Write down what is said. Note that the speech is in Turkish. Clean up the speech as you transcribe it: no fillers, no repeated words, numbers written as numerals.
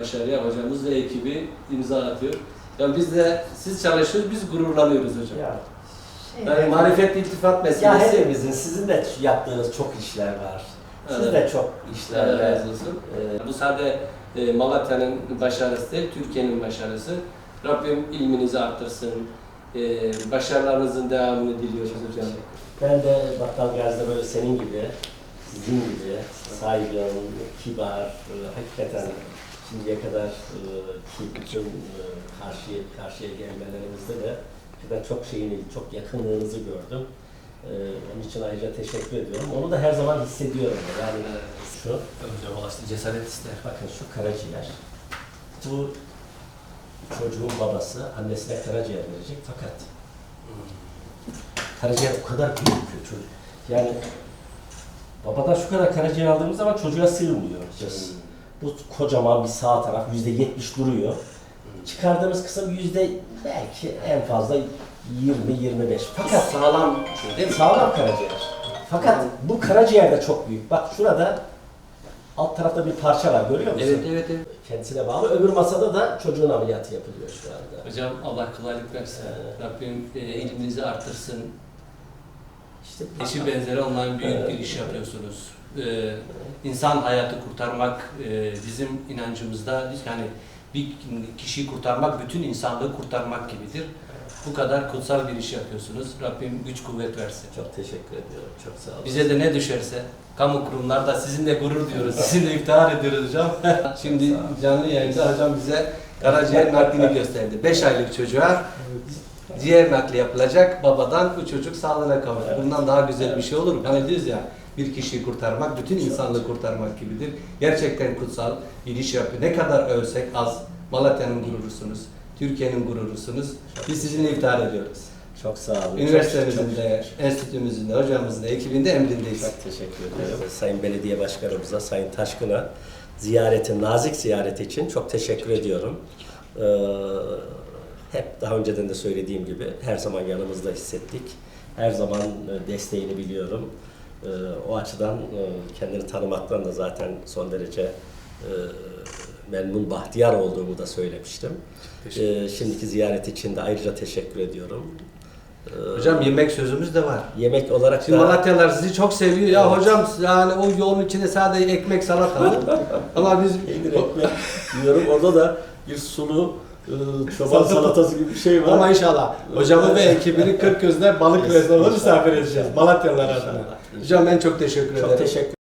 Başarıya hocamız ve ekibi imza atıyor. Yani biz de siz çalışıyoruz, biz gururlanıyoruz hocam. Ya, Yani marifet iltifat meselesi. ya hepimizin, sizin de yaptığınız çok işler var. Siz Evet. de çok işler Allah var. razı olsun. Bu sadece Malatya'nın başarısı değil, Türkiye'nin başarısı. Rabbim ilminizi arttırsın. Başarılarınızın devamını diliyoruz hocam. Ben de Battal Gazi'de böyle senin gibi, sizin gibi saygın, kibar, hakikaten şimdiye kadar ki bütün karşıya gelmelerimizde de hakikaten çok çok yakınlığınızı gördüm. Onun için ayrıca teşekkür ediyorum. Onu da her zaman hissediyorum. Yani şu, Hocam ulaştı, cesaret ister. bakın şu karaciğer, bu çocuğun babası annesine karaciğer verecek fakat karaciğer o kadar büyük ki çocuk. Yani babadan şu kadar karaciğer aldığımız zaman çocuğa sığmıyor. Bu kocaman bir sağ taraf %70 duruyor. Çıkardığımız kısım belki en fazla 20-25. Fakat Sağlam şey değil mi? sağlam karaciğer. Fakat bu karaciğer de çok büyük. Bak şurada alt tarafta bir parça var, görüyor musun? Evet. Kendisine bağlı. Öbür masada da çocuğun ameliyatı yapılıyor şu anda. Hocam Allah kolaylık versin. Rabbim ilminizi arttırsın. İşte Eşi benzeri olmayan büyük bir iş yapıyorsunuz. İnsan hayatı kurtarmak bizim inancımızda yani bir kişiyi kurtarmak bütün insanlığı kurtarmak gibidir. Bu kadar kutsal bir iş yapıyorsunuz. Rabbim güç kuvvet versin. çok teşekkür ediyorum. Çok sağ olun. Bize de ne düşerse kamu kurumlarda sizinle gurur diyoruz. Sizinle iftihar ediyoruz hocam. Şimdi canlı yayında hocam bize karaciğer naklini gösterdi. 5 aylık çocuğa ciğer nakli yapılacak. Babadan bu çocuk sağlığına kavuşur. Bundan daha güzel bir şey olur mu? Hani diyoruz ya, bir kişiyi kurtarmak, bütün insanlığı kurtarmak gibidir. Gerçekten kutsal bir iş yapıyor. Ne kadar övsek az. Malatya'nın gururusunuz. Türkiye'nin gururusunuz. Biz sizinle iftihar ediyoruz. Çok sağ olun. Üniversitemizin de, enstitümüzün de, hocamızın da, ekibinde emrindeyiz. Çok teşekkür ediyorum. Sayın Belediye Başkanımıza, Sayın Taşkın'a nazik ziyareti için çok teşekkür ediyorum. Hep daha önceden de söylediğim gibi her zaman yanımızda hissettik. Her zaman desteğini biliyorum. O açıdan kendini tanımaktan da zaten son derece memnun, bahtiyar olduğumu da söylemiştim. Şimdiki ziyaret için de ayrıca teşekkür ediyorum. Hocam yemek sözümüz de var. Yemek olarak Şimdi da Malatyalılar sizi çok seviyor. Ya Evet. hocam yani o yoğun içinde sadece ekmek salata mı? Ama biz peynir ekmek yiyorum. Orada da bir sulu çoban salatası gibi bir şey var. ama inşallah hocamı ve ekibini Kırköz'de balık restoranı misafir edeceğiz. Malatyalılar adına. Hocam ben çok teşekkür ederim. Çok teşekkür